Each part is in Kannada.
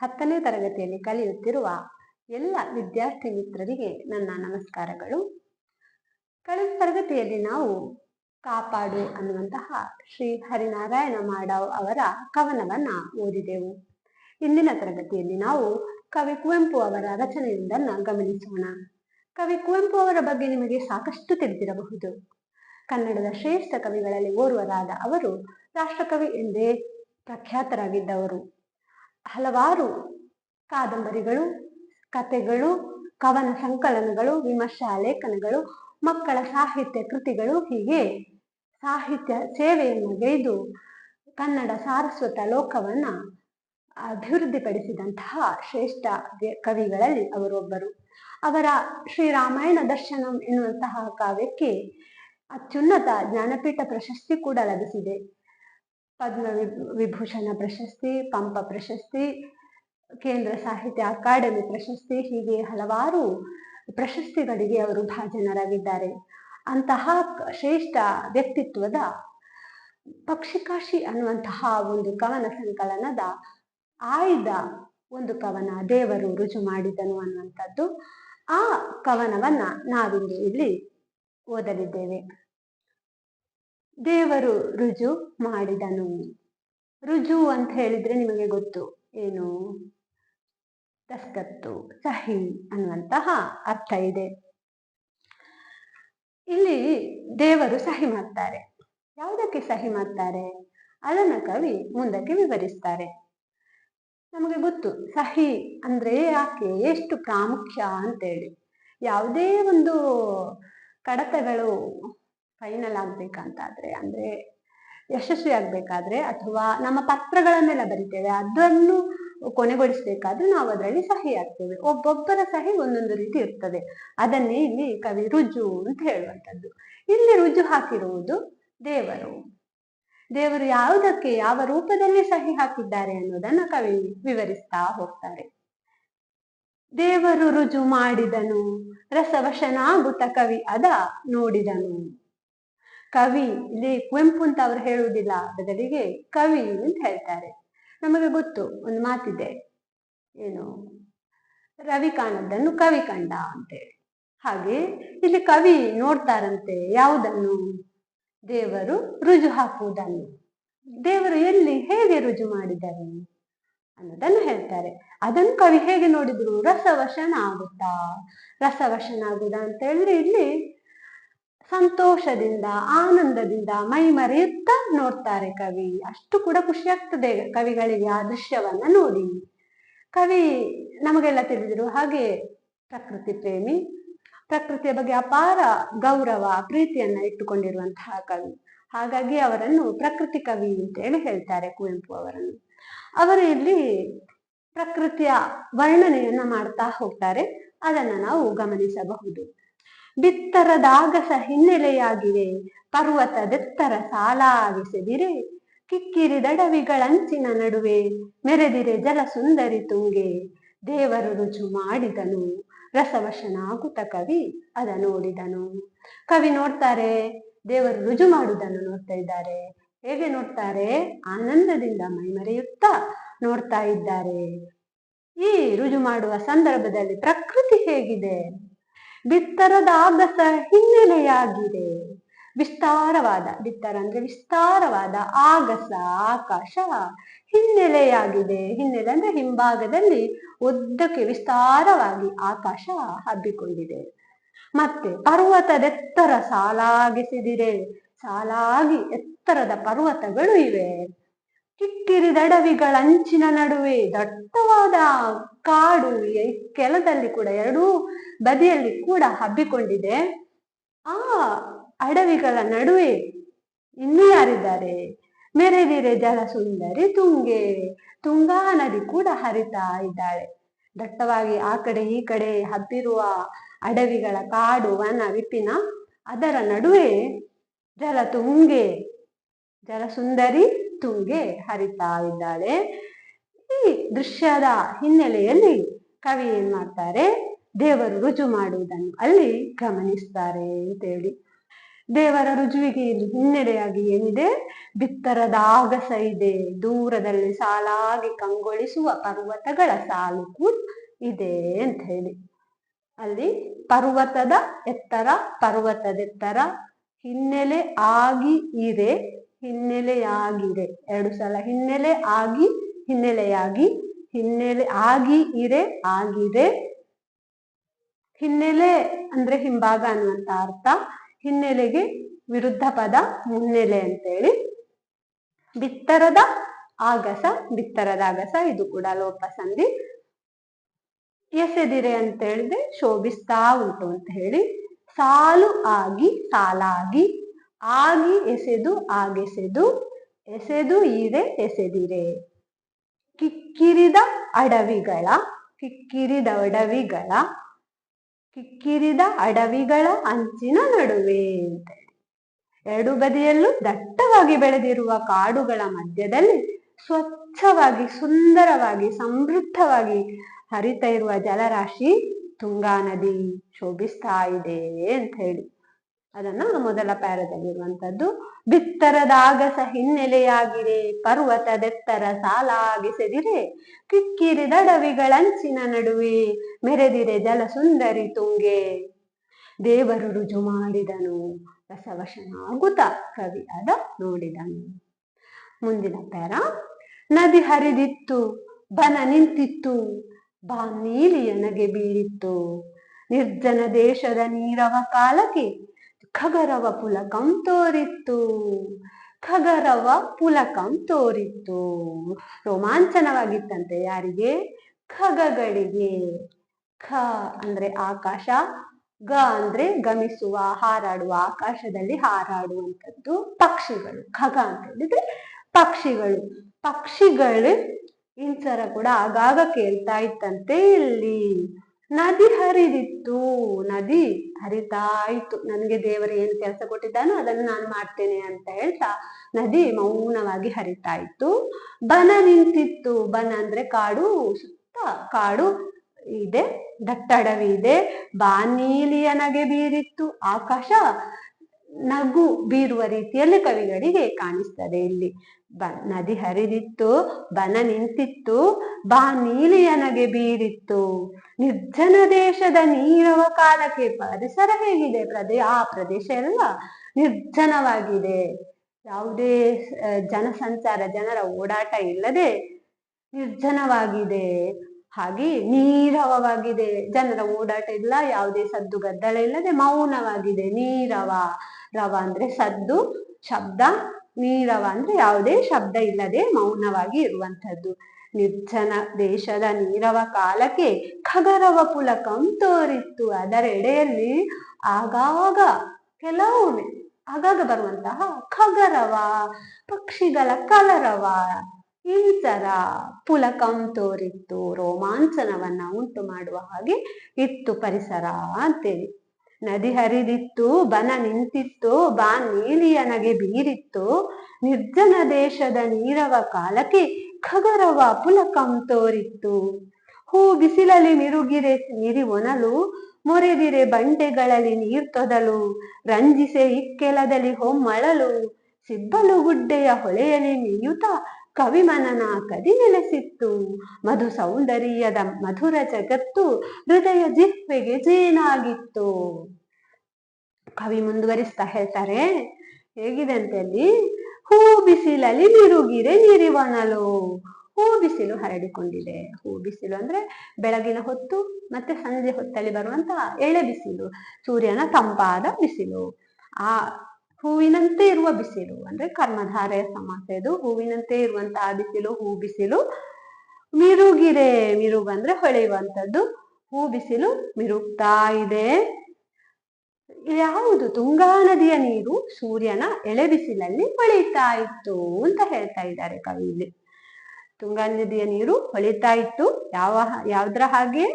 10ನೇ ತರಗತಿಯಲ್ಲಿ ಕಲಿಯುತ್ತಿರುವ ಎಲ್ಲ ವಿದ್ಯಾರ್ಥಿ ಮಿತ್ರರಿಗೆ ನನ್ನ ನಮಸ್ಕಾರಗಳು. ಕಳೆದ ತರಗತಿಯಲ್ಲಿ ನಾವು ಕಾಪಾಡು ಅನ್ನುವಂತಹ ಶ್ರೀ ಹರಿನಾರಾಯಣ ಮಾಡಾವ್ ಅವರ ಕವನವನ್ನ ಓದಿದೆವು. ಇಂದಿನ ತರಗತಿಯಲ್ಲಿ ನಾವು ಕವಿ ಕುವೆಂಪು ಅವರ ರಚನೆಯೊಂದನ್ನು ಗಮನಿಸೋಣ. ಕವಿ ಕುವೆಂಪು ಅವರ ಬಗ್ಗೆ ನಿಮಗೆ ಸಾಕಷ್ಟು ತಿಳಿದಿರಬಹುದು. ಕನ್ನಡದ ಶ್ರೇಷ್ಠ ಕವಿಗಳಲ್ಲಿ ಓರ್ವರಾದ ಅವರು ರಾಷ್ಟ್ರಕವಿ ಎಂದೇ ಪ್ರಖ್ಯಾತರಾಗಿದ್ದವರು. ಹಲವಾರು ಕಾದಂಬರಿಗಳು, ಕಥೆಗಳು, ಕವನ ಸಂಕಲನಗಳು, ವಿಮರ್ಶಾ ಲೇಖನಗಳು, ಮಕ್ಕಳ ಸಾಹಿತ್ಯ ಕೃತಿಗಳು, ಹೀಗೆ ಸಾಹಿತ್ಯ ಸೇವೆಯನ್ನು ಗೈದು ಕನ್ನಡ ಸಾರಸ್ವತ ಲೋಕವನ್ನ ಅಭಿವೃದ್ಧಿಪಡಿಸಿದಂತಹ ಶ್ರೇಷ್ಠ ಕವಿಗಳಲ್ಲಿ ಅವರೊಬ್ಬರು. ಅವರ ಶ್ರೀರಾಮಾಯಣ ದರ್ಶನಂ ಎನ್ನುವಂತಹ ಕಾವ್ಯಕ್ಕೆ ಅತ್ಯುನ್ನತ ಜ್ಞಾನಪೀಠ ಪ್ರಶಸ್ತಿ ಕೂಡ ಲಭಿಸಿದೆ. ಪದ್ಮ ವಿಭೂಷಣ ಪ್ರಶಸ್ತಿ, ಪಂಪ ಪ್ರಶಸ್ತಿ, ಕೇಂದ್ರ ಸಾಹಿತ್ಯ ಅಕಾಡೆಮಿ ಪ್ರಶಸ್ತಿ, ಹೀಗೆ ಹಲವಾರು ಪ್ರಶಸ್ತಿಗಳಿಗೆ ಅವರು ಭಾಜನರಾಗಿದ್ದಾರೆ. ಅಂತಹ ಶ್ರೇಷ್ಠ ವ್ಯಕ್ತಿತ್ವದ ಪಕ್ಷಿಕಾಶಿ ಅನ್ನುವಂತಹ ಒಂದು ಕವನ ಸಂಕಲನದ ಆಯ್ದ ಒಂದು ಕವನ ದೇವರು ರುಜು ಮಾಡಿದನು ಅನ್ನುವಂಥದ್ದು. ಆ ಕವನವನ್ನ ನಾವಿಂದು ಇಲ್ಲಿ ಓದಲಿದ್ದೇವೆ. ದೇವರು ರುಜು ಮಾಡಿದನು. ರುಜು ಅಂತ ಹೇಳಿದ್ರೆ ನಿಮಗೆ ಗೊತ್ತು ಏನು? ದಸ್ಕತ್ತು, ಸಹಿ ಅನ್ನುವಂತಹ ಅರ್ಥ ಇದೆ. ಇಲ್ಲಿ ದೇವರು ಸಹಿ ಮಾಡ್ತಾರೆ. ಯಾವುದಕ್ಕೆ ಸಹಿ ಮಾಡ್ತಾರೆ ಅದನ್ನ ಕವಿ ಮುಂದಕ್ಕೆ ವಿವರಿಸ್ತಾರೆ. ನಮಗೆ ಗೊತ್ತು ಸಹಿ ಅಂದ್ರೆ ಯಾಕೆ, ಎಷ್ಟು ಪ್ರಾಮುಖ್ಯ ಅಂತೇಳಿ. ಯಾವುದೇ ಒಂದು ಕಡತಗಳು ಫೈನಲ್ ಆಗ್ಬೇಕಂತಾದ್ರೆ, ಅಂದ್ರೆ ಯಶಸ್ವಿ ಆಗ್ಬೇಕಾದ್ರೆ, ಅಥವಾ ನಮ್ಮ ಪತ್ರಗಳನ್ನೆಲ್ಲ ಬರಿತೇವೆ, ಅದನ್ನು ಕೊನೆಗೊಳಿಸ್ಬೇಕಾದ್ರೆ ನಾವು ಅದರಲ್ಲಿ ಸಹಿ ಹಾಕ್ತೇವೆ. ಒಬ್ಬೊಬ್ಬರ ಸಹಿ ಒಂದೊಂದು ರೀತಿ ಇರ್ತದೆ. ಅದನ್ನೇ ಇಲ್ಲಿ ಕವಿ ರುಜು ಅಂತ ಹೇಳುವಂಥದ್ದು. ಇಲ್ಲಿ ರುಜು ಹಾಕಿರುವುದು ದೇವರು. ದೇವರು ಯಾವುದಕ್ಕೆ, ಯಾವ ರೂಪದಲ್ಲಿ ಸಹಿ ಹಾಕಿದ್ದಾರೆ ಅನ್ನೋದನ್ನ ಕವಿ ವಿವರಿಸ್ತಾ ಹೋಗ್ತಾರೆ. ದೇವರು ರುಜು ಮಾಡಿದನು, ರಸವಶನಾಗುತ್ತ ಕವಿ ಅದ ನೋಡಿದನು. ಕವಿ, ಇಲ್ಲಿ ಕುವೆಂಪು ಅಂತ ಅವರು ಹೇಳುವುದಿಲ್ಲ, ಬದಲಿಗೆ ಕವಿ ಅಂತ ಹೇಳ್ತಾರೆ. ನಮಗೆ ಗೊತ್ತು ಒಂದು ಮಾತಿದೆ, ಏನು, ರವಿ ಕಾಣದ್ದನ್ನು ಕವಿ ಕಂಡ ಅಂತೇಳಿ. ಹಾಗೆ ಇಲ್ಲಿ ಕವಿ ನೋಡ್ತಾರಂತೆ ಯಾವುದನ್ನು? ದೇವರು ರುಜು ಹಾಕುವುದನ್ನು. ದೇವರು ಎಲ್ಲಿ, ಹೇಗೆ ರುಜು ಮಾಡಿದರು ಅನ್ನೋದನ್ನು ಹೇಳ್ತಾರೆ. ಅದನ್ನು ಕವಿ ಹೇಗೆ ನೋಡಿದ್ರು? ರಸವಶನ ಆಗುತ್ತಾ. ರಸವಶನಾಗುದ ಅಂತ ಹೇಳಿದ್ರೆ ಇಲ್ಲಿ ಸಂತೋಷದಿಂದ, ಆನಂದದಿಂದ ಮೈ ಮರೆಯುತ್ತಾ ನೋಡ್ತಾರೆ ಕವಿ. ಅಷ್ಟು ಕೂಡ ಖುಷಿ ಆಗ್ತದೆ ಕವಿಗಳಿಗೆ ಆ ದೃಶ್ಯವನ್ನ ನೋಡಿ. ಕವಿ ನಮಗೆಲ್ಲ ತಿಳಿದಿರುವ ಹಾಗೆ ಪ್ರಕೃತಿ ಪ್ರೇಮಿ, ಪ್ರಕೃತಿಯ ಬಗ್ಗೆ ಅಪಾರ ಗೌರವ, ಪ್ರೀತಿಯನ್ನ ಇಟ್ಟುಕೊಂಡಿರುವಂತಹ ಕವಿ. ಹಾಗಾಗಿ ಅವರನ್ನು ಪ್ರಕೃತಿ ಕವಿ ಅಂತೇಳಿ ಹೇಳ್ತಾರೆ ಕುವೆಂಪು ಅವರನ್ನು. ಅವರು ಇಲ್ಲಿ ಪ್ರಕೃತಿಯ ವರ್ಣನೆಯನ್ನ ಮಾಡ್ತಾ ಹೋಗ್ತಾರೆ. ಅದನ್ನ ನಾವು ಗಮನಿಸಬಹುದು. ಬಿತ್ತರದಾಗಸ ಹಿನ್ನೆಲೆಯಾಗಿವೆ, ಪರ್ವತದೆತ್ತರ ಸಾಲಾಗಿಸೆದಿರೆ, ಕಿಕ್ಕಿರಿದಡವಿಗಳಂಚಿನ ನಡುವೆ ಮೆರೆದಿರೆ ಜಲ ಸುಂದರಿ ತುಂಗೆ. ದೇವರು ರುಜು ಮಾಡಿದನು, ರಸವಶನಾಗುತ್ತ ಕವಿ ಅದ ನೋಡಿದನು. ಕವಿ ನೋಡ್ತಾರೆ, ದೇವರು ರುಜು ಮಾಡುವುದನ್ನು ನೋಡ್ತಾ ಇದ್ದಾರೆ. ಹೇಗೆ ನೋಡ್ತಾರೆ? ಆನಂದದಿಂದ ಮೈಮರೆಯುತ್ತಾ ನೋಡ್ತಾ ಇದ್ದಾರೆ. ಈ ರುಜು ಮಾಡುವ ಸಂದರ್ಭದಲ್ಲಿ ಪ್ರಕೃತಿ ಹೇಗಿದೆ? ಬಿತ್ತರದ ಆಗಸ ಹಿನ್ನೆಲೆಯಾಗಿದೆ. ವಿಸ್ತಾರವಾದ, ಬಿತ್ತರ ಅಂದ್ರೆ ವಿಸ್ತಾರವಾದ, ಆಗಸ ಆಕಾಶ ಹಿನ್ನೆಲೆಯಾಗಿದೆ. ಹಿನ್ನೆಲೆ ಅಂದ್ರೆ ಹಿಂಭಾಗದಲ್ಲಿ ಉದ್ದಕ್ಕೆ ವಿಸ್ತಾರವಾಗಿ ಆಕಾಶ ಹಬ್ಬಿಕೊಂಡಿದೆ. ಮತ್ತೆ ಪರ್ವತದೆತ್ತರ ಸಾಲಾಗಿಸಿದಿರೆ, ಸಾಲಾಗಿ ಎತ್ತರದ ಪರ್ವತಗಳು ಇವೆ. ಕಿಕ್ಕಿರಿದಡವಿಗಳ ಅಂಚಿನ ನಡುವೆ ದಟ್ಟವಾದ ಕಾಡು ಕೆಲದಲ್ಲಿ ಕೂಡ, ಎರಡೂ ಬದಿಯಲ್ಲಿ ಕೂಡ ಹಬ್ಬಿಕೊಂಡಿದೆ. ಆ ಅಡವಿಗಳ ನಡುವೆ ಇನ್ನೂ ಯಾರಿದ್ದಾರೆ? ಮೆರೆದಿರೆ ಜಲ ಸುಂದರಿ ತುಂಗೆ, ತುಂಗಾ ನದಿ ಕೂಡ ಹರಿತಾ ಇದ್ದಾಳೆ. ದಟ್ಟವಾಗಿ ಆ ಕಡೆ ಈ ಕಡೆ ಹಬ್ಬಿರುವ ಅಡವಿಗಳ ಕಾಡು, ವನ ವಿಪಿನ, ಅದರ ನಡುವೆ ಜಲ ತುಂಗೆ, ಜಲ ಸುಂದರಿ ತುಂಗೆ ಹರಿತಾ ಇದ್ದಾಳೆ. ಈ ದೃಶ್ಯದ ಹಿನ್ನೆಲೆಯಲ್ಲಿ ಕವಿ ಏನ್ ಮಾಡ್ತಾರೆ? ದೇವರು ರುಜು ಮಾಡುವುದನ್ನು ಅಲ್ಲಿ ಗಮನಿಸ್ತಾರೆ ಅಂತೇಳಿ. ದೇವರ ರುಜುವಿಗೆ ಇಲ್ಲಿ ಹಿನ್ನಡೆಯಾಗಿ ಏನಿದೆ? ಬಿತ್ತರದ ಆಗಸ ಇದೆ, ದೂರದಲ್ಲಿ ಸಾಲಾಗಿ ಕಂಗೊಳಿಸುವ ಪರ್ವತಗಳ ಸಾಲು ಕೂಡ ಇದೆ ಅಂತ ಹೇಳಿ. ಅಲ್ಲಿ ಪರ್ವತದ ಎತ್ತರ ಹಿನ್ನೆಲೆ ಆಗಿ ಇರೆ, ಹಿನ್ನೆಲೆಯಾಗಿರೆ, 2 ಸಲ ಹಿನ್ನೆಲೆ ಆಗಿ ಹಿನ್ನೆಲೆಯಾಗಿ, ಹಿನ್ನೆಲೆ ಆಗಿ ಇರೆ ಆಗಿದೆ. ಹಿನ್ನೆಲೆ ಅಂದ್ರೆ ಹಿಂಭಾಗ ಅನ್ನುವಂತ ಅರ್ಥ. ಹಿನ್ನೆಲೆಗೆ ವಿರುದ್ಧ ಪದ ಮುನ್ನೆಲೆ ಅಂತೇಳಿ. ಬಿತ್ತರದ ಆಗಸ ಇದು ಕೂಡ ಲೋಪ ಸಂಧಿ. ಎಸೆದಿರೆ ಅಂತ ಹೇಳಿದ್ರೆ ಶೋಭಿಸ್ತಾ ಉಂಟು ಅಂತ ಹೇಳಿ. ಸಾಲು ಆಗಿ ಸಾಲಾಗಿ, ಆಗಿ ಎಸೆದು ಆಗೆಸೆದು, ಎಸೆದು ಈರೆ ಎಸೆದಿರೆ. ಕಿಕ್ಕಿರಿದ ಅಡವಿಗಳ ಅಂಚಿನ ನಡುವೆ ಅಂತ ಹೇಳಿ. 2 ಬದಿಯಲ್ಲೂ ದಟ್ಟವಾಗಿ ಬೆಳೆದಿರುವ ಕಾಡುಗಳ ಮಧ್ಯದಲ್ಲಿ ಸ್ವಚ್ಛವಾಗಿ, ಸುಂದರವಾಗಿ, ಸಮೃದ್ಧವಾಗಿ ಹರಿತಾ ಇರುವ ಜಲರಾಶಿ ತುಂಗಾ ನದಿ ಶೋಭಿಸ್ತಾ ಇದೆ ಅಂತ ಹೇಳಿ. ಅದನ್ನ ಮೊದಲ ಪ್ಯಾರದಲ್ಲಿರುವಂತದ್ದು. ಬಿತ್ತರದ ಆಗಸ ಹಿನ್ನೆಲೆಯಾಗಿರೆ, ಪರ್ವತದೆತ್ತರ ಸಾಲಾಗಿಸೆದಿರೆ, ಕಿಕ್ಕಿರಿದಡವಿಗಳಂಚಿನ ನಡುವೆ ಮೆರೆದಿರೆ ಜಲ ಸುಂದರಿ ತುಂಗೆ. ದೇವರು ರುಜು ಮಾಡಿದನು, ರಸವಶನಾಗುತ್ತ ಕವಿ ಅದ ನೋಡಿದನು. ಮುಂದಿನ ಪ್ಯಾರ. ನದಿ ಹರಿದಿತ್ತು, ಬನ ನಿಂತಿತ್ತು, ಬಾನೀಲಿಯ ನಗೆ ಬೀರಿತ್ತು, ನಿರ್ಜನ ದೇಶದ ನೀರವ ಕಾಲಕ್ಕೆ ಖಗರವ ಪುಲಕಂ ತೋರಿತ್ತು. ರೋಮಾಂಚನವಾಗಿತ್ತಂತೆ. ಯಾರಿಗೆ? ಖಗಗಳಿಗೆ. ಖ ಅಂದ್ರೆ ಆಕಾಶ, ಗ ಅಂದ್ರೆ ಗಮಿಸುವ, ಹಾರಾಡುವ, ಆಕಾಶದಲ್ಲಿ ಹಾರಾಡುವಂಥದ್ದು ಪಕ್ಷಿಗಳು. ಖಗ ಅಂತ ಹೇಳಿದ್ರೆ ಪಕ್ಷಿಗಳು ಇಂಚರ ಕೂಡ ಆಗಾಗ ಕೇಳ್ತಾ ಇತ್ತಂತೆ ಇಲ್ಲಿ. ನದಿ ಹರಿದಿತ್ತು, ನದಿ ಹರಿತಾ ಇತ್ತು. ನನಗೆ ದೇವರು ಏನು ಕೆಲಸ ಕೊಟ್ಟಿದ್ದಾನೋ ಅದನ್ನು ನಾನು ಮಾಡ್ತೇನೆ ಅಂತ ಹೇಳ್ತಾ ನದಿ ಮೌನವಾಗಿ ಹರಿತಾ ಇತ್ತು. ಬನ ನಿಂತಿತ್ತು, ಬನ ಅಂದ್ರೆ ಕಾಡು, ಸುತ್ತ ಕಾಡು ಇದೆ, ದಟ್ಟಡವಿ ಇದೆ. ಬಾನೀಲಿಯ ನಗೆ ಬೀರಿತ್ತು, ಆಕಾಶ ನಗು ಬೀರುವ ರೀತಿಯಲ್ಲಿ ಕವಿಗಳಿಗೆ ಕಾಣಿಸ್ತದೆ ಇಲ್ಲಿ. ನದಿ ಹರಿದಿತ್ತು, ಬನ ನಿಂತಿತ್ತು, ಬಾನೀಲಿಯ ನಗೆ ಬೀರಿತ್ತು, ನಿರ್ಜನ ದೇಶದ ನೀರವ ಕಾಲಕ್ಕೆ. ಪರಿಸರ ಹೇಗಿದೆ? ಆ ಪ್ರದೇಶ ಎಲ್ಲ ನಿರ್ಜನವಾಗಿದೆ, ಯಾವುದೇ ಜನಸಂಚಾರ, ಜನರ ಓಡಾಟ ಇಲ್ಲದೆ ನಿರ್ಜನವಾಗಿದೆ. ಹಾಗೆ ನೀರವವಾಗಿದೆ, ಜನರ ಓಡಾಟ ಇಲ್ಲ, ಯಾವುದೇ ಸದ್ದು ಗದ್ದಲ ಇಲ್ಲದೆ ಮೌನವಾಗಿದೆ. ರವ ಅಂದ್ರೆ ಸದ್ದು, ಶಬ್ದ. ನೀರವ ಅಂದ್ರೆ ಯಾವುದೇ ಶಬ್ದ ಇಲ್ಲದೆ ಮೌನವಾಗಿ ಇರುವಂಥದ್ದು. ನಿರ್ಜನ ದೇಶದ ನೀರವ ಕಾಲಕ್ಕೆ ಖಗರವ ಪುಲಕಂ ತೋರಿತ್ತು. ಅದರ ಎಡೆಯಲ್ಲಿ ಆಗಾಗ ಬರುವಂತಹ ಖಗರವ, ಪಕ್ಷಿಗಳ ಕಲರವ, ಇಂಚರ, ಪುಲಕಂ ತೋರಿತ್ತು, ರೋಮಾಂಚನವನ್ನ ಉಂಟು ಮಾಡುವ ಹಾಗೆ ಇತ್ತು ಪರಿಸರ ಅಂತೇಳಿ. ನದಿ ಹರಿದಿತ್ತು, ಬನ ನಿಂತಿತ್ತು, ಬಾನೀಲಿಯ ನಗೆ ಬೀರಿತ್ತು, ನಿರ್ಜನ ದೇಶದ ನೀರವ ಕಾಲಕ್ಕೆ ಖಗರವ ಪುಲಕಂ ತೋರಿತ್ತು. ಹೂ ಬಿಸಿಲಲ್ಲಿ ಮಿರುಗಿರೆ ನೀರಿ ಒನಲು, ಮೊರೆದಿರೆ ಬಂಡೆಗಳಲ್ಲಿ ನೀರ್ತೊದಲು, ರಂಜಿಸೆ ಇಕ್ಕೆಲದಲ್ಲಿ ಹೊಮ್ಮಳಲು, ಸಿಬ್ಬಲು ಗುಡ್ಡೆಯ ಹೊಳೆಯಲ್ಲಿ ನೀಯುತ ಕವಿಮನನ ಕದಿ ನೆಲೆಸಿತ್ತು. ಮಧು ಸೌಂದರ್ಯದ ಮಧುರ ಜಗತ್ತು ಹೃದಯ ಜಿಹ್ವೆಗೆ ಜೇನಾಗಿತ್ತು. ಕವಿ ಮುಂದುವರಿಸ್ತಾ ಹೇಳ್ತಾರೆ, ಹೇಗಿದೆ ಅಂತ ಅಲ್ಲಿ. ಹೂ ಬಿಸಿಲಲ್ಲಿ ಮಿರುಗಿರೆ ನೀರಿವನಲು. ಹೂ ಬಿಸಿಲು ಹರಡಿಕೊಂಡಿದೆ. ಹೂ ಬಿಸಿಲು ಅಂದ್ರೆ ಬೆಳಗಿನ ಹೊತ್ತು ಮತ್ತೆ ಸಂಜೆ ಹೊತ್ತಲ್ಲಿ ಬರುವಂತಹ ಎಳೆ ಬಿಸಿಲು, ಸೂರ್ಯನ ತಂಪಾದ ಬಿಸಿಲು. ಆ ಹೂವಿನಂತೆ ಇರುವ ಬಿಸಿಲು ಅಂದ್ರೆ ಕರ್ಮಧಾರೆಯ ಸಮಾಸ ಇದು. ಹೂವಿನಂತೆ ಇರುವಂತಹ ಬಿಸಿಲು, ಹೂ ಬಿಸಿಲು. ಮಿರುಗು ಅಂದ್ರೆ ಹೊಳೆಯುವಂಥದ್ದು. ಹೂ ಬಿಸಿಲು ಮಿರುಗ್ತಾ ಇದೆ. ಯಾವುದು? ತುಂಗಾ ನದಿಯ ನೀರು ಸೂರ್ಯನ ಎಳೆ ಬಿಸಿಲಲ್ಲಿ ಹೊಳಿತಾ ಇತ್ತು ಅಂತ ಹೇಳ್ತಾ ಇದ್ದಾರೆ ಕವಿ ಇಲ್ಲಿ. ತುಂಗಾ ನದಿಯ ನೀರು ಹೊಳಿತಾ ಇತ್ತು, ಯಾವ್ದ್ರ ಹಾಗೆ?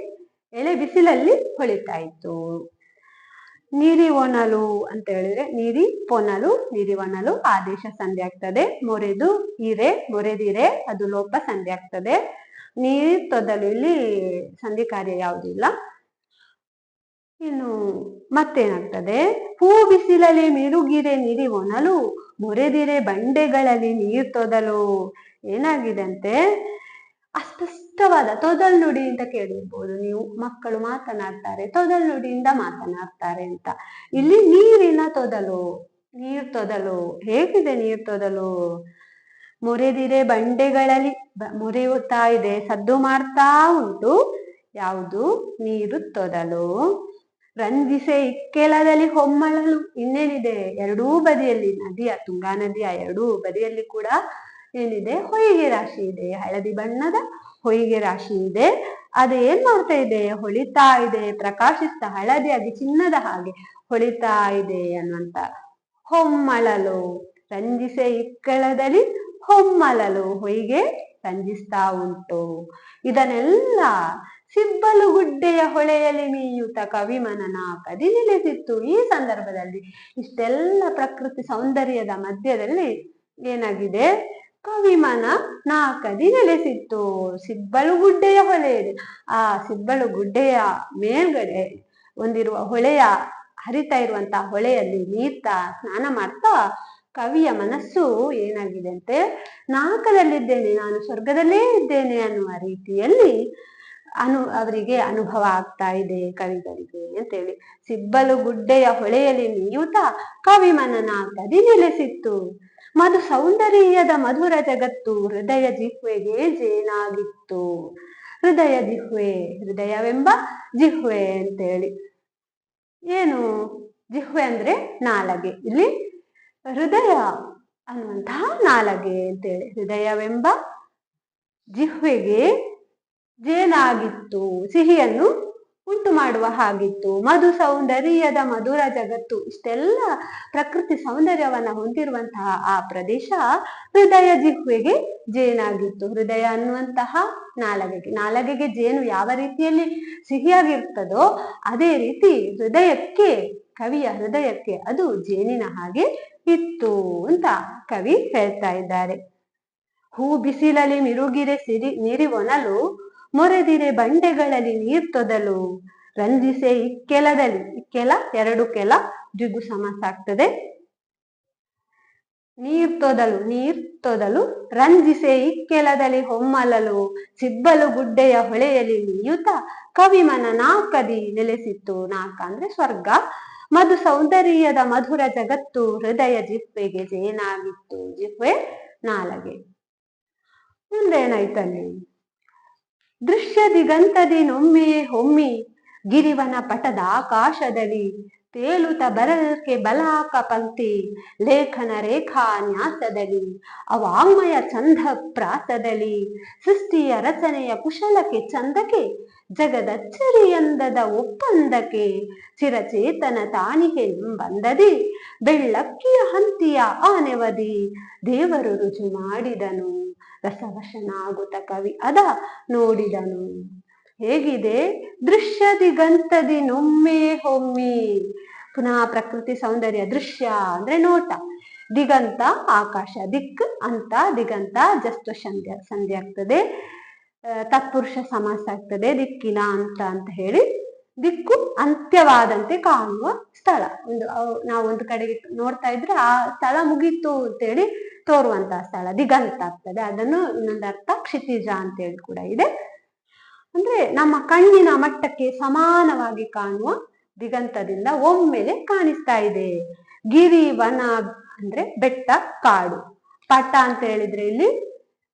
ಎಳೆ ಬಿಸಿಲಲ್ಲಿ ಹೊಳಿತಾ ಇತ್ತು. ನೀರಿ ಒನಲು ಅಂತ ಹೇಳಿದ್ರೆ ನೀರಿ ಒನಲು ಆದೇಶ ಸಂಧಿ ಆಗ್ತದೆ. ಮೊರೆದಿರೆ ಅದು ಲೋಪ ಸಂಧಿ ಆಗ್ತದೆ. ನೀರ್ ತೊದಲು ಇಲ್ಲಿ ಸಂಧಿ ಕಾರ್ಯ ಯಾವುದಿಲ್ಲ. ಇನ್ನು ಮತ್ತೇನಾಗ್ತದೆ, ಹೂ ಬಿಸಿಲಲ್ಲಿ ಮಿರುಗಿರೆ ನಿರಿವೊನಲು, ಮೊರೆದಿರೆ ಬಂಡೆಗಳಲ್ಲಿ ನೀರ್ ತೊದಲು. ಏನಾಗಿದೆ ಅಂತೆ, ಅಸ್ಪಷ್ಟವಾದ ತೊದಲ್ ನುಡಿ ಅಂತ ಕೇಳಿರ್ಬೋದು ನೀವು, ಮಕ್ಕಳು ಮಾತನಾಡ್ತಾರೆ ತೊದಲ್ ನುಡಿಯಿಂದ ಮಾತನಾಡ್ತಾರೆ ಅಂತ. ಇಲ್ಲಿ ನೀರಿನ ತೊದಲು, ನೀರ್ ತೊದಲು. ಹೇಗಿದೆ ನೀರ್ ತೊದಲು? ಮೊರೆದಿರೆ ಬಂಡೆಗಳಲ್ಲಿ ಮೊರೆಯುತ್ತಾ ಇದೆ, ಸದ್ದು ಮಾಡ್ತಾ ಉಂಟು. ಯಾವುದು? ನೀರು ತೊದಲು. ರಂಜಿಸೆ ಇಕ್ಕೆಲದಲ್ಲಿ ಹೊಮ್ಮಳಲು. ಇನ್ನೇನಿದೆ, ಎರಡೂ ಬದಿಯಲ್ಲಿ ನದಿಯ, ತುಂಗಾ ನದಿಯ ಎರಡೂ ಬದಿಯಲ್ಲಿ ಕೂಡ ಏನಿದೆ, ಹೊಯ್ಗೆ ರಾಶಿ ಇದೆ, ಹಳದಿ ಬಣ್ಣದ ಹೊಯ್ಗೆ ರಾಶಿ ಇದೆ. ಅದು ಏನ್ ಮಾಡ್ತಾ ಇದೆ? ಹೊಳಿತಾ ಇದೆ, ಪ್ರಕಾಶಿಸ್ತಾ ಹಳದಿಯಾಗಿ ಚಿನ್ನದ ಹಾಗೆ ಹೊಳಿತಾ ಇದೆ ಅನ್ನುವಂತ. ಹೊಮ್ಮಳಲು, ರಂಜಿಸೆ ಇಕ್ಕಳದಲ್ಲಿ ಹೊಮ್ಮಳಲು, ಹೊಯ್ಗೆ ರಂಜಿಸ್ತಾ ಉಂಟು. ಇದನ್ನೆಲ್ಲ ಸಿಬ್ಬಲು ಗುಡ್ಡೆಯ ಹೊಳೆಯಲ್ಲಿ ಮೀಯುತ ಕವಿಮನನ ಕದಿ ನೆಲೆಸಿತ್ತು. ಈ ಸಂದರ್ಭದಲ್ಲಿ ಇಷ್ಟೆಲ್ಲ ಪ್ರಕೃತಿ ಸೌಂದರ್ಯದ ಮಧ್ಯದಲ್ಲಿ ಏನಾಗಿದೆ, ಕವಿಮನ ನಾಕದಿ ನೆಲೆಸಿತ್ತು. ಸಿಬ್ಬಲು ಗುಡ್ಡೆಯ ಹೊಳೆ ಇದೆ, ಆ ಸಿಬ್ಬಲು ಗುಡ್ಡೆಯ ಮೇಲ್ಗಡೆ ಒಂದಿರುವ ಹೊಳೆಯ, ಹರಿತಾ ಇರುವಂತಹ ಹೊಳೆಯಲ್ಲಿ ನೀರ್ತಾ ಸ್ನಾನ ಮಾಡ್ತಾ ಕವಿಯ ಮನಸ್ಸು ಏನಾಗಿದೆ ಅಂತೆ, ನಾಕದಲ್ಲಿದ್ದೇನೆ, ನಾನು ಸ್ವರ್ಗದಲ್ಲೇ ಇದ್ದೇನೆ ಅನ್ನುವ ರೀತಿಯಲ್ಲಿ ಅವರಿಗೆ ಅನುಭವ ಆಗ್ತಾ ಇದೆ ಕವಿಗಳಿಗೆ ಅಂತೇಳಿ. ಸಿಬ್ಬಲು ಗುಡ್ಡೆಯ ಹೊಳೆಯಲ್ಲಿ ಮೀಯುತ್ತಾ ಕವಿಮನನ ಕದಿ ನೆಲೆಸಿತ್ತು. ಮಧು ಸೌಂದರ್ಯದ ಮಧುರ ಜಗತ್ತು ಹೃದಯ ಜಿಹ್ವೆಗೆ ಜೇನಾಗಿತ್ತು. ಹೃದಯ ಜಿಹ್ವೆ, ಹೃದಯವೆಂಬ ಜಿಹ್ವೆ ಅಂತೇಳಿ. ಏನು ಜಿಹ್ವೆ ಅಂದ್ರೆ ನಾಲಗೆ, ಇಲ್ಲಿ ಹೃದಯ ಅನ್ನುವಂತಹ ನಾಲಗೆ ಅಂತೇಳಿ. ಹೃದಯವೆಂಬ ಜಿಹ್ವೆಗೆ ಜೇನಾಗಿತ್ತು, ಸಿಹಿಯನ್ನು ಉಂಟು ಮಾಡುವ ಹಾಗಿತ್ತು. ಮಧು ಸೌಂದರ್ಯದ ಮಧುರ ಜಗತ್ತು, ಇಷ್ಟೆಲ್ಲ ಪ್ರಕೃತಿ ಸೌಂದರ್ಯವನ್ನ ಹೊಂದಿರುವಂತಹ ಆ ಪ್ರದೇಶ ಹೃದಯ ಜಿಹ್ವೆಗೆ ಜೇನಾಗಿತ್ತು. ಹೃದಯ ಅನ್ನುವಂತಹ ನಾಲಗೆಗೆ, ನಾಲಗೆಗೆ ಜೇನು ಯಾವ ರೀತಿಯಲ್ಲಿ ಸಿಹಿಯಾಗಿರ್ತದೋ ಅದೇ ರೀತಿ ಹೃದಯಕ್ಕೆ, ಕವಿಯ ಹೃದಯಕ್ಕೆ ಅದು ಜೇನಿನ ಹಾಗೆ ಇತ್ತು ಅಂತ ಕವಿ ಹೇಳ್ತಾ ಇದ್ದಾರೆ. ಹೂ ಬಿಸಿಲಲ್ಲಿ ಮಿರುಗಿರೆ ನಿರಿವೊನಲು, ಮೊರೆದಿರೆ ಬಂಡೆಗಳಲ್ಲಿ ನೀರ್ ತೊದಲು. ರಂಜಿಸೆ ಇಕ್ಕೆಲದಲ್ಲಿ, ಇಕ್ಕೆಲ ಎರಡು ಕೆಲ, ದ್ವಿಗು ಸಮಾಸ ಆಗ್ತದೆ. ನೀರ್ ತೊದಲು, ನೀರ್ ತೊದಲು. ರಂಜಿಸೆ ಇಕ್ಕೆಲದಲ್ಲಿ ಹೊಮ್ಮಲಲು, ಸಿಬ್ಬಲು ಗುಡ್ಡೆಯ ಹೊಳೆಯಲ್ಲಿ ಮೀಯುತ ಕವಿಮನ ನಾಕದಿ ನೆಲೆಸಿತ್ತು. ನಾಕ ಅಂದ್ರೆ ಸ್ವರ್ಗ. ಮಧು ಸೌಂದರ್ಯದ ಮಧುರ ಜಗತ್ತು ಹೃದಯ ಜಿಹ್ವೆಗೆ ಜೇನಾಗಿತ್ತು. ಜಿಹ್ವೆ ನಾಲಗೆ. ಮುಂದೇನಾಯ್ತಲ್ಲಿ, ದೃಶ್ಯ ದಿಗಂತದಿ ನೊಮ್ಮೆಯೇ ಹೊಮ್ಮಿ, ಗಿರಿವನ ಪಟದ ಆಕಾಶದಲ್ಲಿ ತೇಲುತ ಬರಲ್ಕೆ ಬಲಾಕ ಪಂಕ್ತಿ, ಲೇಖನ ರೇಖಾ ನ್ಯಾಸದಲ್ಲಿ ಅವಾಂಗ್ಮಯ ಛಂದ ಪ್ರಾಸದಲ್ಲಿ, ಸೃಷ್ಟಿಯ ರಚನೆಯ ಕುಶಲಕ್ಕೆ ಚಂದಕ್ಕೆ, ಜಗದಚ್ಚರಿಯಂದದ ಒಪ್ಪಂದಕ್ಕೆ, ಚಿರಚೇತನ ತಾನಿಗೆ ಬಂದದಿ, ಬೆಳ್ಳಕ್ಕಿಯ ಹಂತಿಯ ಆನೆವದಿ, ದೇವರು ರುಜು ಮಾಡಿದನು, ರಸವಶನಾಗುತ್ತ ಕವಿ ಅದ ನೋಡಿದನು. ಹೇಗಿದೆ, ದೃಶ್ಯ ದಿಗಂತದಿ ನೊಮ್ಮೆ ಹೊಮ್ಮಿ. ಪುನಃ ಪ್ರಕೃತಿ ಸೌಂದರ್ಯ. ದೃಶ್ಯ ಅಂದ್ರೆ ನೋಟ, ದಿಗಂತ ಆಕಾಶ, ದಿಕ್ ಅಂತ ದಿಗಂತ ಜಸ್ವ ಸಂಧಿ ಆಗ್ತದೆ, ತತ್ಪುರುಷ ಸಮಾಸ ಆಗ್ತದೆ, ದಿಕ್ಕಿನ ಅಂತ ಹೇಳಿ. ದಿಕ್ಕು ಅಂತ್ಯವಾದಂತೆ ಕಾಣುವ ಸ್ಥಳ. ನಾವು ಒಂದು ಕಡೆಗೆ ನೋಡ್ತಾ ಇದ್ರೆ ಆ ಸ್ಥಳ ಮುಗೀತು ಅಂತೇಳಿ ತೋರುವಂತಹ ಸ್ಥಳ ದಿಗಂತ ಆಗ್ತದೆ. ಅದನ್ನು ಇನ್ನೊಂದು ಅರ್ಥ ಕ್ಷಿತಿಜ ಅಂತೇಳಿ ಕೂಡ ಇದೆ. ಅಂದ್ರೆ ನಮ್ಮ ಕಣ್ಣಿನ ಮಟ್ಟಕ್ಕೆ ಸಮಾನವಾಗಿ ಕಾಣುವ ದಿಗಂತದಿಂದ ಒಮ್ಮೆಲೆ ಕಾಣಿಸ್ತಾ ಇದೆ. ಗಿರಿ ವನ ಅಂದ್ರೆ ಬೆಟ್ಟ ಕಾಡು. ಪಟ ಅಂತ ಹೇಳಿದ್ರೆ ಇಲ್ಲಿ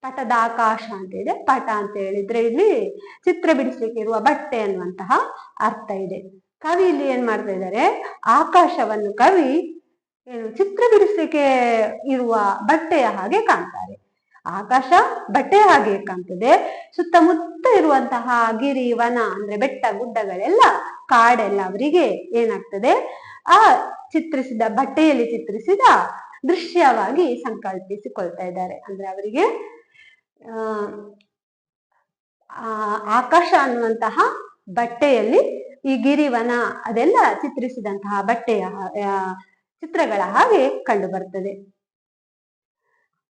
ಪಟದ ಆಕಾಶ ಅಂತ ಇದೆ. ಪಟ ಅಂತ ಹೇಳಿದ್ರೆ ಇಲ್ಲಿ ಚಿತ್ರ ಬಿಡಿಸ್ಲಿಕ್ಕೆ ಇರುವ ಬಟ್ಟೆ ಅನ್ನುವಂತಹ ಅರ್ಥ ಇದೆ. ಕವಿ ಇಲ್ಲಿ ಏನ್ ಮಾಡ್ತಾ ಇದ್ದಾರೆ, ಆಕಾಶವನ್ನು ಕವಿ ಏನು ಚಿತ್ರ ಬಿಡಿಸ್ಲಿಕ್ಕೆ ಇರುವ ಬಟ್ಟೆಯ ಹಾಗೆ ಕಾಣ್ತಾರೆ. ಆಕಾಶ ಬಟ್ಟೆಯ ಹಾಗೆ ಕಾಣ್ತದೆ. ಸುತ್ತಮುತ್ತ ಇರುವಂತಹ ಗಿರಿ ವನ ಅಂದ್ರೆ ಬೆಟ್ಟ ಗುಡ್ಡಗಳೆಲ್ಲ, ಕಾಡೆಲ್ಲ ಅವರಿಗೆ ಏನಾಗ್ತದೆ, ಆ ಚಿತ್ರಿಸಿದ ಬಟ್ಟೆಯಲ್ಲಿ ಚಿತ್ರಿಸಿದ ದೃಶ್ಯವಾಗಿ ಸಂಕಲ್ಪಿಸಿಕೊಳ್ತಾ ಇದ್ದಾರೆ. ಅಂದ್ರೆ ಅವರಿಗೆ ಆಕಾಶ ಅನ್ನುವಂತಹ ಬಟ್ಟೆಯಲ್ಲಿ ಈ ಗಿರಿವನ ಅದೆಲ್ಲ ಚಿತ್ರಿಸಿದಂತಹ ಬಟ್ಟೆಯ ಚಿತ್ರಗಳ ಹಾಗೆ ಕಂಡು ಬರ್ತದೆ.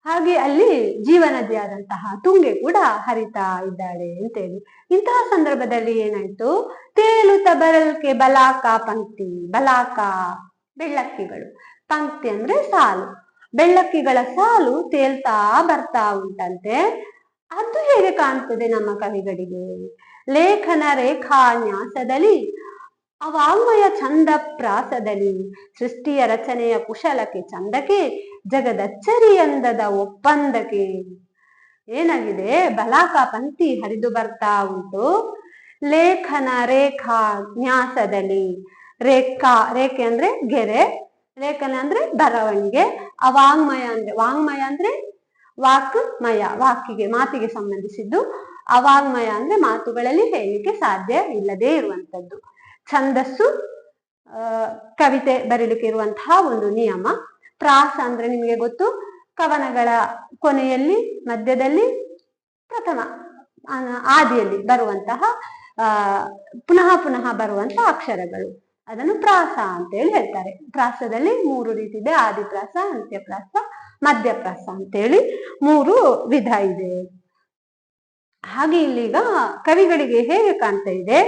ಹಾಗೆ ಅಲ್ಲಿ ಜೀವನದಿಯಾದಂತಹ ತುಂಗೆ ಕೂಡ ಹರಿತಾ ಇದ್ದಾಳೆ ಅಂತೇಳಿ. ಇಂತಹ ಸಂದರ್ಭದಲ್ಲಿ ಏನಾಯ್ತು, ತೇಲುತ್ತ ಬರಲ್ಕೆ ಬಲಾಕ ಪಂಕ್ತಿ. ಬಲಾಕ ಬೆಳ್ಳಕ್ಕಿಗಳು, ಪಂಕ್ತಿ ಅಂದ್ರೆ ಸಾಲು, ಬೆಳ್ಳಕ್ಕಿಗಳ ಸಾಲು ತೇಲ್ತಾ ಬರ್ತಾ ಉಂಟಂತೆ. ಅದು ಹೇಗೆ ಕಾಣ್ತದೆ ನಮ್ಮ ಕವಿಗಳಿಗೆ? ಲೇಖನ ರೇಖಾನ್ಯಾಸದಲ್ಲಿ, ಅವಾಂಗ್ಮಯ ಛಂದ ಪ್ರಾಸದಲ್ಲಿ, ಸೃಷ್ಟಿಯ ರಚನೆಯ ಕುಶಲಕ್ಕೆ ಚಂದಕ್ಕೆ, ಜಗದಚ್ಚರಿಯಂದದ ಒಪ್ಪಂದಕ್ಕೆ. ಏನಾಗಿದೆ, ಬಲಾಕ ಪಂಕ್ತಿ ಹರಿದು ಬರ್ತಾ ಉಂಟು. ಲೇಖನ ರೇಖಾ ನ್ಯಾಸದಲ್ಲಿ, ರೇಖೆ ಅಂದ್ರೆ ಗೆರೆ, ಲೇಖನ ಅಂದ್ರೆ ಬರವಣಿಗೆ, ಅವಾಂಗ್ಮಯ ಅಂದ್ರೆ, ವಾಂಗ್ಮಯ ಅಂದ್ರೆ ವಾಕ್ಮಯ, ವಾಕಿಗೆ ಮಾತಿಗೆ ಸಂಬಂಧಿಸಿದ್ದು, ಅವಾಂಗ್ಮಯ ಅಂದ್ರೆ ಮಾತುಗಳಲ್ಲಿ ಹೇಳಲಿಕ್ಕೆ ಸಾಧ್ಯ ಇಲ್ಲದೆ ಇರುವಂತದ್ದು. ಛಂದಸ್ಸು ಕವಿತೆ ಬರೀಲಿಕ್ಕೆ ಇರುವಂತಹ ಒಂದು ನಿಯಮ. ಪ್ರಾಸ ಅಂದ್ರೆ ನಿಮಗೆ ಗೊತ್ತು, ಕವನಗಳ ಕೊನೆಯಲ್ಲಿ, ಮಧ್ಯದಲ್ಲಿ, ಪ್ರಥಮ ಆದಿಯಲ್ಲಿ ಬರುವಂತಹ ಪುನಃ ಪುನಃ ಬರುವಂತಹ ಅಕ್ಷರಗಳು, ಅದನ್ನು ಪ್ರಾಸ ಅಂತೇಳಿ ಹೇಳ್ತಾರೆ. ಪ್ರಾಸದಲ್ಲಿ 3 ರೀತಿ ಇದೆ, ಆದಿಪ್ರಾಸ, ಅಂತ್ಯಪ್ರಾಸ, ಮಧ್ಯಪ್ರಾಸ ಅಂತೇಳಿ 3 ವಿಧ ಇದೆ. ಹಾಗೆ ಇಲ್ಲೀಗ ಕವಿಗಳಿಗೆ ಹೇಗೆ ಕಾಣ್ತಾ ಇದೆ,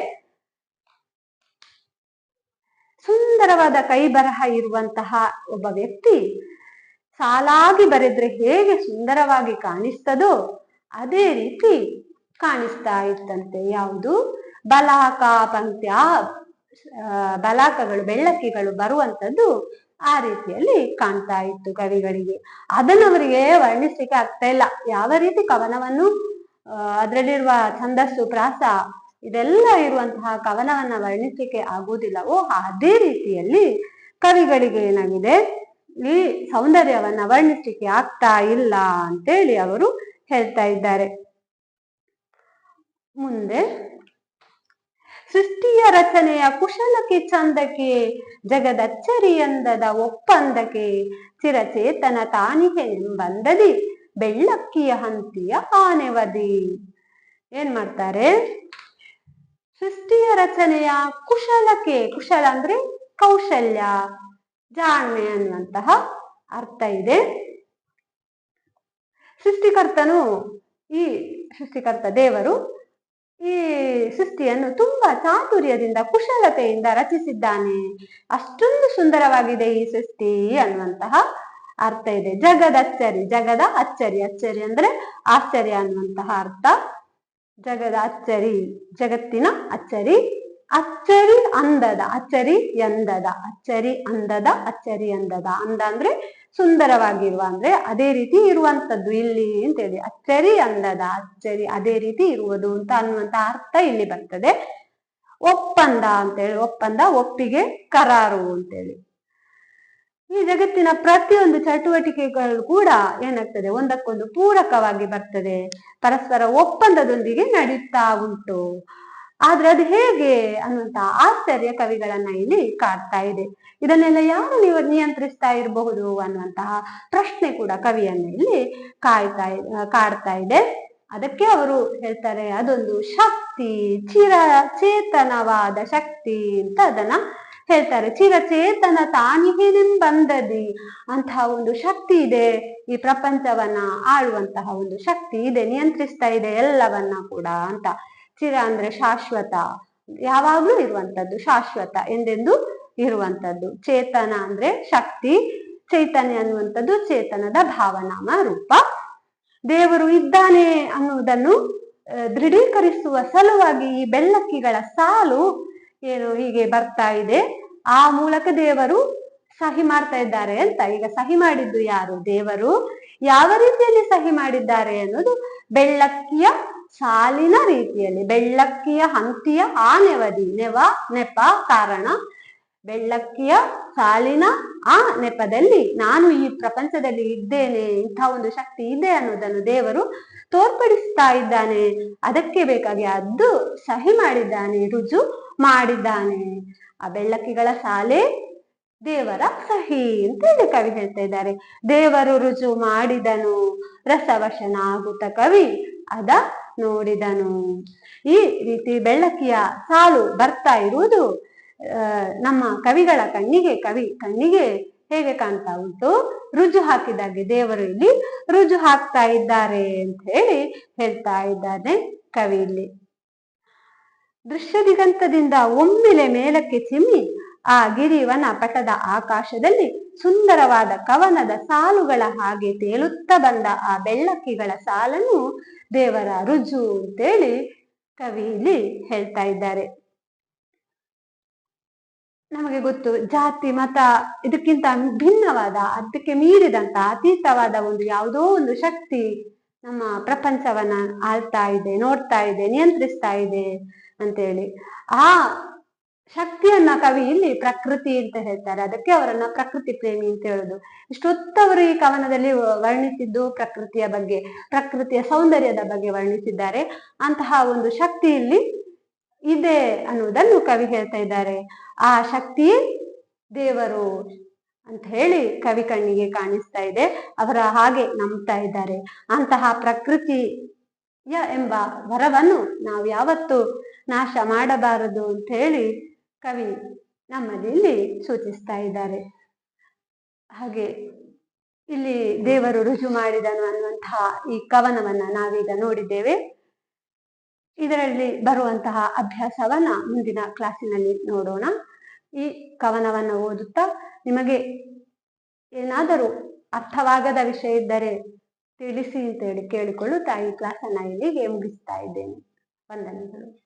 ಸುಂದರವಾದ ಕೈ ಬರಹ ಇರುವಂತಹ ಒಬ್ಬ ವ್ಯಕ್ತಿ ಸಾಲಾಗಿ ಬರೆದ್ರೆ ಹೇಗೆ ಸುಂದರವಾಗಿ ಕಾಣಿಸ್ತದೋ ಅದೇ ರೀತಿ ಕಾಣಿಸ್ತಾ ಇತ್ತಂತೆ. ಯಾವುದು, ಬಲಾಕ ಪಂಕ್ತ್ಯ, ಬಲಾಕಗಳು ಬೆಳ್ಳಕ್ಕಿಗಳು ಬರುವಂತದ್ದು ಆ ರೀತಿಯಲ್ಲಿ ಕಾಣ್ತಾ ಇತ್ತು ಕವಿಗಳಿಗೆ. ಅದನ್ನು ಅವರಿಗೆ ವರ್ಣಿಸ್ಲಿಕ್ಕೆ ಆಗ್ತಾ ಇಲ್ಲ. ಯಾವ ರೀತಿ ಕವನವನ್ನು, ಅದರಲ್ಲಿರುವ ಛಂದಸ್ಸು, ಪ್ರಾಸ ಇದೆಲ್ಲ ಇರುವಂತಹ ಕವನವನ್ನ ವರ್ಣಿಸ್ಲಿಕ್ಕೆ ಆಗುವುದಿಲ್ಲವೋ ಅದೇ ರೀತಿಯಲ್ಲಿ ಕವಿಗಳಿಗೆ ಏನಾಗಿದೆ, ಈ ಸೌಂದರ್ಯವನ್ನ ವರ್ಣಿಸ್ಲಿಕ್ಕೆ ಆಗ್ತಾ ಇಲ್ಲ ಅಂತೇಳಿ ಅವರು ಹೇಳ್ತಾ ಇದ್ದಾರೆ. ಮುಂದೆ, ಸೃಷ್ಟಿಯ ರಚನೆಯ ಕುಶಲಕ್ಕೆ ಚಂದಕ್ಕೆ, ಜಗದಚ್ಚರಿಯಂದದ ಒಪ್ಪಂದಕ್ಕೆ, ಚಿರಚೇತನ ತಾನಿಹೆ ಎಂಬಂದದಿ, ಬೆಳ್ಳಕ್ಕಿಯ ಹಂತಿಯ ಆನೆವದಿ. ಏನ್ ಮಾಡ್ತಾರೆ, ಸೃಷ್ಟಿಯ ರಚನೆಯ ಕುಶಲಕ್ಕೆ, ಕುಶಲ ಅಂದ್ರೆ ಕೌಶಲ್ಯ, ಜಾಣ್ಮೆ ಅನ್ನುವಂತಹ ಅರ್ಥ ಇದೆ. ಸೃಷ್ಟಿಕರ್ತ ದೇವರು ಈ ಸೃಷ್ಟಿಯನ್ನು ತುಂಬಾ ಚಾತುರ್ಯದಿಂದ, ಕುಶಲತೆಯಿಂದ ರಚಿಸಿದ್ದಾನೆ. ಅಷ್ಟೊಂದು ಸುಂದರವಾಗಿದೆ ಈ ಸೃಷ್ಟಿ ಅನ್ನುವಂತಹ ಅರ್ಥ ಇದೆ. ಜಗದಚ್ಚರಿ, ಜಗದ ಅಚ್ಚರಿ, ಅಚ್ಚರಿ ಅಂದ್ರೆ ಆಶ್ಚರ್ಯ ಅನ್ನುವಂತಹ ಅರ್ಥ. ಜಗದ ಅಚ್ಚರಿ, ಜಗತ್ತಿನ ಅಚ್ಚರಿ. ಅಚ್ಚರಿ ಅಂದದ, ಅಚ್ಚರಿ ಎಂದದ, ಅಚ್ಚರಿ ಅಂದದ, ಅಚ್ಚರಿ ಅಂದದ. ಅಂದ ಅಂದ್ರೆ ಸುಂದರವಾಗಿರುವ, ಅಂದ್ರೆ ಅದೇ ರೀತಿ ಇರುವಂತದ್ದು ಇಲ್ಲಿ ಅಂತೇಳಿ. ಅಚ್ಚರಿ ಅಂದದ, ಅಚ್ಚರಿ ಅದೇ ರೀತಿ ಇರುವುದು ಅಂತ ಅನ್ನುವಂತ ಅರ್ಥ ಇಲ್ಲಿ ಬರ್ತದೆ. ಒಪ್ಪಂದ ಅಂತೇಳಿ, ಒಪ್ಪಂದ ಒಪ್ಪಿಗೆ, ಕರಾರು ಅಂತೇಳಿ. ಈ ಜಗತ್ತಿನ ಪ್ರತಿಯೊಂದು ಚಟುವಟಿಕೆಗಳು ಕೂಡ ಏನಾಗ್ತದೆ, ಒಂದಕ್ಕೊಂದು ಪೂರಕವಾಗಿ ಬರ್ತದೆ, ಪರಸ್ಪರ ಒಪ್ಪಂದದೊಂದಿಗೆ ನಡೀತಾ ಉಂಟು. ಆದ್ರೆ ಅದು ಹೇಗೆ ಅನ್ನುವಂತ ಆಶ್ಚರ್ಯ ಕವಿಗಳನ್ನ ಇಲ್ಲಿ ಕಾಡ್ತಾ ಇದೆ. ಇದನ್ನೆಲ್ಲ ಯಾರು ನಿಯಂತ್ರಿಸ್ತಾ ಇರಬಹುದು ಅನ್ನುವಂತಹ ಪ್ರಶ್ನೆ ಕೂಡ ಕವಿಯನ್ನ ಇಲ್ಲಿ ಕಾಡ್ತಾ ಇದೆ. ಅದಕ್ಕೆ ಅವರು ಹೇಳ್ತಾರೆ, ಅದೊಂದು ಶಕ್ತಿ, ಚಿರಚೇತನವಾದ ಶಕ್ತಿ ಅಂತ ಅದನ್ನ ಹೇಳ್ತಾರೆ. ಚಿರಚೇತನ ತಾನಿಹೆನೆಂಬಂದದಿ, ಅಂತಹ ಒಂದು ಶಕ್ತಿ ಇದೆ, ಈ ಪ್ರಪಂಚವನ್ನ ಆಳುವಂತಹ ಒಂದು ಶಕ್ತಿ ಇದೆ, ನಿಯಂತ್ರಿಸ್ತಾ ಇದೆ ಎಲ್ಲವನ್ನ ಕೂಡ ಅಂತ. ಚಿರ ಅಂದ್ರೆ ಶಾಶ್ವತ, ಯಾವಾಗ್ಲೂ ಇರುವಂತದ್ದು, ಶಾಶ್ವತ ಎಂದೆಂದು ಇರುವಂತದ್ದು. ಚೇತನ ಅಂದ್ರೆ ಶಕ್ತಿ, ಚೈತನ್ಯ ಅನ್ನುವಂಥದ್ದು ಚೇತನದ ಭಾವನಾಮ ರೂಪ. ದೇವರು ಇದ್ದಾನೆ ಅನ್ನುವುದನ್ನು ದೃಢೀಕರಿಸುವ ಸಲುವಾಗಿ ಈ ಬೆಳ್ಳಕ್ಕಿಗಳ ಸಾಲು ಏನು ಹೀಗೆ ಬರ್ತಾ ಇದೆ. ಆ ಮೂಲಕ ದೇವರು ಸಹಿ ಮಾಡ್ತಾ ಇದ್ದಾರೆ ಅಂತ. ಈಗ ಸಹಿ ಮಾಡಿದ್ದು ಯಾರು? ದೇವರು. ಯಾವ ರೀತಿಯಲ್ಲಿ ಸಹಿ ಮಾಡಿದ್ದಾರೆ ಅನ್ನೋದು ಬೆಳ್ಳಕ್ಕಿಯ ಸಾಲಿನ ರೀತಿಯಲ್ಲಿ, ಬೆಳ್ಳಕ್ಕಿಯ ಹಂತಿಯ ಆನೆವದಿ, ನೆಪ ಕಾರಣ, ಬೆಳ್ಳಕ್ಕಿಯ ಸಾಲಿನ ಆ ನೆಪದಲ್ಲಿ ನಾನು ಈ ಪ್ರಪಂಚದಲ್ಲಿ ಇದ್ದೇನೆ, ಇಂಥ ಒಂದು ಶಕ್ತಿ ಇದೆ ಅನ್ನೋದನ್ನು ದೇವರು ತೋರ್ಪಡಿಸ್ತಾ ಇದ್ದಾನೆ. ಅದಕ್ಕೆ ಬೇಕಾಗಿ ಅದು ಸಹಿ ಮಾಡಿದ್ದಾನೆ, ರುಜು ಮಾಡಿದ್ದಾನೆ. ಆ ಬೆಳ್ಳಕ್ಕಿಗಳ ಸಾಲೆ ದೇವರ ಸಹಿ ಅಂತೇಳಿ ಕವಿ ಹೇಳ್ತಾ ಇದ್ದಾರೆ. ದೇವರು ರುಜು ಮಾಡಿದನು, ರಸವಶನಾಗುತ್ತ ಕವಿ ಅದ ನೋಡಿದನು. ಈ ರೀತಿ ಬೆಳ್ಳಕ್ಕಿಯ ಸಾಲು ಬರ್ತಾ ಇರುವುದು ನಮ್ಮ ಕವಿ ಕಣ್ಣಿಗೆ ಹೇಗೆ ಕಾಣ್ತಾ ಉಂಟು? ರುಜು ಹಾಕಿದಾಗೆ ದೇವರು ಇಲ್ಲಿ ರುಜು ಹಾಕ್ತಾ ಇದ್ದಾರೆ ಅಂತ ಹೇಳಿ ಹೇಳ್ತಾ ಇದ್ದಾನೆ ಕವಿ ಇಲ್ಲಿ. ದೃಶ್ಯ ದಿಗಂತದಿಂದ ಒಮ್ಮೆಲೆ ಮೇಲಕ್ಕೆ ಚಿಮ್ಮಿ ಆ ಗಿರಿವನ ಪಟದ ಆಕಾಶದಲ್ಲಿ ಸುಂದರವಾದ ಕವನದ ಸಾಲುಗಳ ಹಾಗೆ ತೇಲುತ್ತಾ ಬಂದ ಆ ಬೆಳ್ಳಕ್ಕಿಗಳ ಸಾಲನ್ನು ದೇವರ ರುಜು ಅಂತೇಳಿ ಕವಿ ಇಲ್ಲಿ ಹೇಳ್ತಾ ಇದ್ದಾರೆ. ನಮಗೆ ಗೊತ್ತು, ಜಾತಿ ಮತ ಇದಕ್ಕಿಂತ ಭಿನ್ನವಾದ, ಅದಕ್ಕೆ ಮೀರಿದಂತ ಅತೀತವಾದ ಒಂದು ಯಾವುದೋ ಒಂದು ಶಕ್ತಿ ನಮ್ಮ ಪ್ರಪಂಚವನ್ನ ಆಳ್ತಾ ಇದೆ, ನೋಡ್ತಾ ಇದೆ, ನಿಯಂತ್ರಿಸ್ತಾ ಇದೆ ಅಂತೇಳಿ. ಆ ಶಕ್ತಿಯನ್ನ ಕವಿ ಇಲ್ಲಿ ಪ್ರಕೃತಿ ಅಂತ ಹೇಳ್ತಾರೆ. ಅದಕ್ಕೆ ಅವರನ್ನ ಪ್ರಕೃತಿ ಪ್ರೇಮಿ ಅಂತ ಹೇಳುದು. ಇಷ್ಟೊತ್ತವರು ಈ ಕವನದಲ್ಲಿ ವರ್ಣಿಸಿದ್ದು ಪ್ರಕೃತಿಯ ಬಗ್ಗೆ, ಪ್ರಕೃತಿಯ ಸೌಂದರ್ಯದ ಬಗ್ಗೆ ವರ್ಣಿಸಿದ್ದಾರೆ. ಅಂತಹ ಒಂದು ಶಕ್ತಿ ಇಲ್ಲಿ ಇದೆ ಅನ್ನುವುದನ್ನು ಕವಿ ಹೇಳ್ತಾ ಇದ್ದಾರೆ. ಆ ಶಕ್ತಿಯೇ ದೇವರು ಅಂತ ಹೇಳಿ ಕವಿ ಕಣ್ಣಿಗೆ ಕಾಣಿಸ್ತಾ ಇದೆ. ಅವರ ಹಾಗೆ ನಂಬ್ತಾ ಇದ್ದಾರೆ. ಅಂತಹ ಪ್ರಕೃತಿಯ ಎಂಬ ವರವನ್ನು ನಾವು ಯಾವತ್ತೂ ನಾಶ ಮಾಡಬಾರದು ಅಂತ ಹೇಳಿ ಕವಿ ನಮ್ಮಲ್ಲಿ ಇಲ್ಲಿ ಸೂಚಿಸ್ತಾ ಇದ್ದಾರೆ. ಹಾಗೆ ಇಲ್ಲಿ ದೇವರು ರುಜು ಮಾಡಿದನು ಅನ್ನುವಂತಹ ಈ ಕವನವನ್ನ ನಾವೀಗ ನೋಡಿದ್ದೇವೆ. ಇದರಲ್ಲಿ ಬರುವಂತಹ ಅಭ್ಯಾಸವನ್ನ ಮುಂದಿನ ಕ್ಲಾಸಿನಲ್ಲಿ ನೋಡೋಣ. ಈ ಕವನವನ್ನು ಓದುತ್ತಾ ನಿಮಗೆ ಏನಾದರೂ ಅರ್ಥವಾಗದ ವಿಷಯ ಇದ್ದರೆ ತಿಳಿಸಿ ಅಂತೇಳಿ ಕೇಳಿಕೊಳ್ಳುತ್ತಾ ಈ ಕ್ಲಾಸನ್ನ ಇಲ್ಲಿಗೆ ಮುಗಿಸ್ತಾ ಇದ್ದೇನೆ. ವಂದನೆಗಳು.